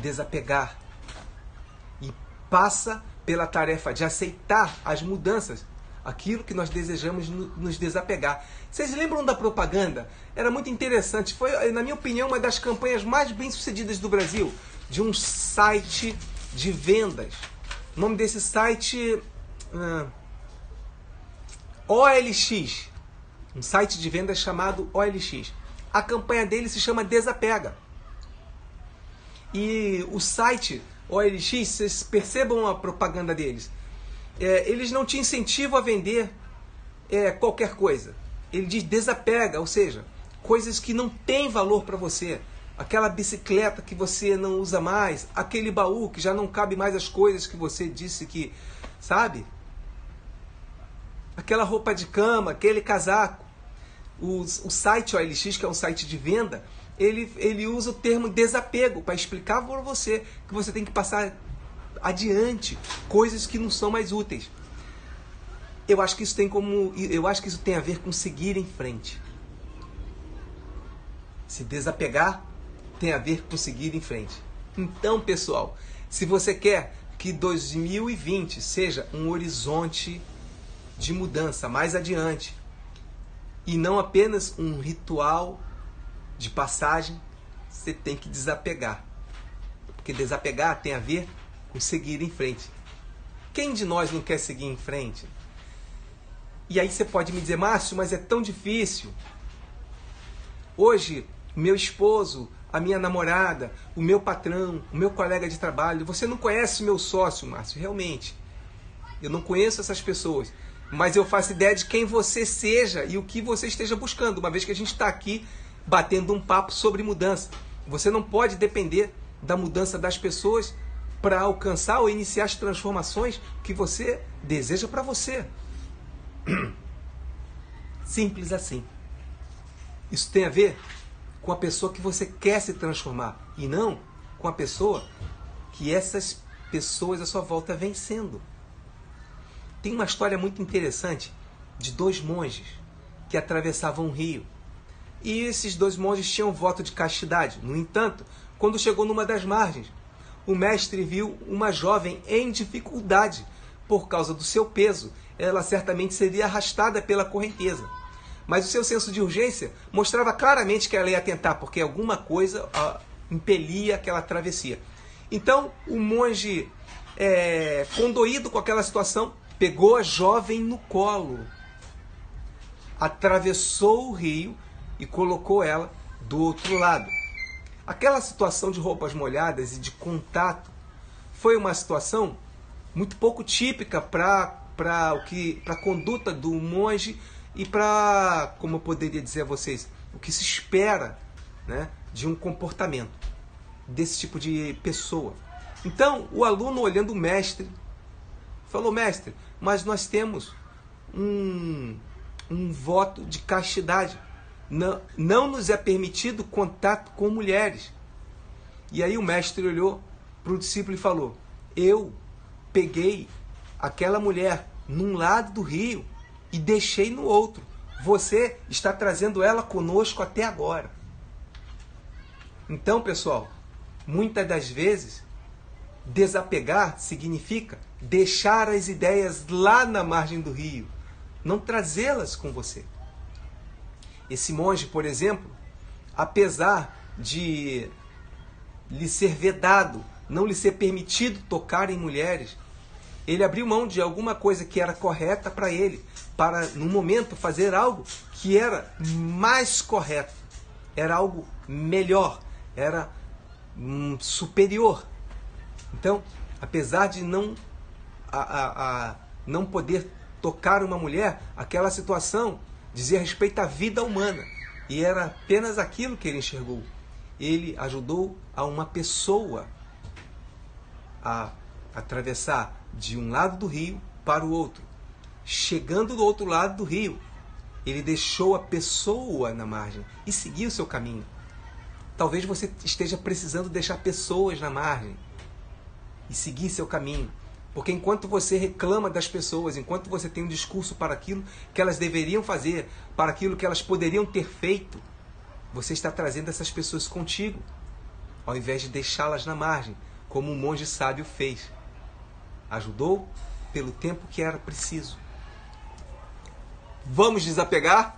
desapegar e passa pela tarefa de aceitar as mudanças, aquilo que nós desejamos nos desapegar. Vocês lembram da propaganda? Era muito interessante. Foi, na minha opinião, uma das campanhas mais bem-sucedidas do Brasil, de um site de vendas. O nome desse site... OLX. Um site de vendas chamado OLX. A campanha dele se chama Desapega. E o site OLX, vocês percebam a propaganda deles. Eles não te incentivam a vender qualquer coisa. Ele diz desapega, ou seja, coisas que não têm valor para você. Aquela bicicleta que você não usa mais, aquele baú que já não cabe mais as coisas que você disse que, sabe? Aquela roupa de cama, aquele casaco. O site OLX, que é um site de venda, ele usa o termo desapego para explicar para você que você tem que passar adiante coisas que não são mais úteis. Eu acho que isso tem a ver com seguir em frente. Se desapegar tem a ver com seguir em frente. Então, pessoal, se você quer que 2020 seja um horizonte de mudança mais adiante e não apenas um ritual de passagem, você tem que desapegar. Porque desapegar tem a ver com seguir em frente. Quem de nós não quer seguir em frente? E aí você pode me dizer, Márcio, mas é tão difícil. Hoje, meu esposo, a minha namorada, o meu patrão, o meu colega de trabalho, você não conhece o meu sócio, Márcio, realmente. Eu não conheço essas pessoas, mas eu faço ideia de quem você seja e o que você esteja buscando, uma vez que a gente está aqui batendo um papo sobre mudança. Você não pode depender da mudança das pessoas para alcançar ou iniciar as transformações que você deseja para você. Simples assim. Isso tem a ver com a pessoa que você quer se transformar e não com a pessoa que essas pessoas à sua volta vêm sendo. Tem uma história muito interessante de dois monges que atravessavam um rio. E esses dois monges tinham voto de castidade. No entanto, quando chegou numa das margens, o mestre viu uma jovem em dificuldade por causa do seu peso. Ela certamente seria arrastada pela correnteza. Mas o seu senso de urgência mostrava claramente que ela ia tentar, porque alguma coisa impelia aquela travessia. Então, o monge, condoído com aquela situação, pegou a jovem no colo, atravessou o rio e colocou ela do outro lado. Aquela situação de roupas molhadas e de contato foi uma situação muito pouco típica para a conduta do monge e para, como eu poderia dizer a vocês, o que se espera, né, de um comportamento desse tipo de pessoa. Então, o aluno, olhando o mestre, falou, mestre, mas nós temos um voto de castidade. Não nos é permitido contato com mulheres. E aí o mestre olhou para o discípulo e falou, eu peguei aquela mulher num lado do rio e deixei no outro. Você está trazendo ela conosco até agora. Então, pessoal, muitas das vezes, desapegar significa deixar as ideias lá na margem do rio, não trazê-las com você. Esse monge, por exemplo, apesar de lhe ser vedado, não lhe ser permitido tocar em mulheres, ele abriu mão de alguma coisa que era correta para ele, para, no momento, fazer algo que era mais correto, era algo melhor, era superior. Então, apesar de não poder tocar uma mulher, aquela situação dizia respeito à vida humana, e era apenas aquilo que ele enxergou. Ele ajudou a uma pessoa a atravessar de um lado do rio para o outro. Chegando do outro lado do rio, ele deixou a pessoa na margem e seguiu o seu caminho. Talvez você esteja precisando deixar pessoas na margem e seguir seu caminho. Porque enquanto você reclama das pessoas, enquanto você tem um discurso para aquilo que elas deveriam fazer, para aquilo que elas poderiam ter feito, você está trazendo essas pessoas contigo. ao invés de deixá-las na margem, como um monge sábio fez. Ajudou pelo tempo que era preciso. Vamos desapegar?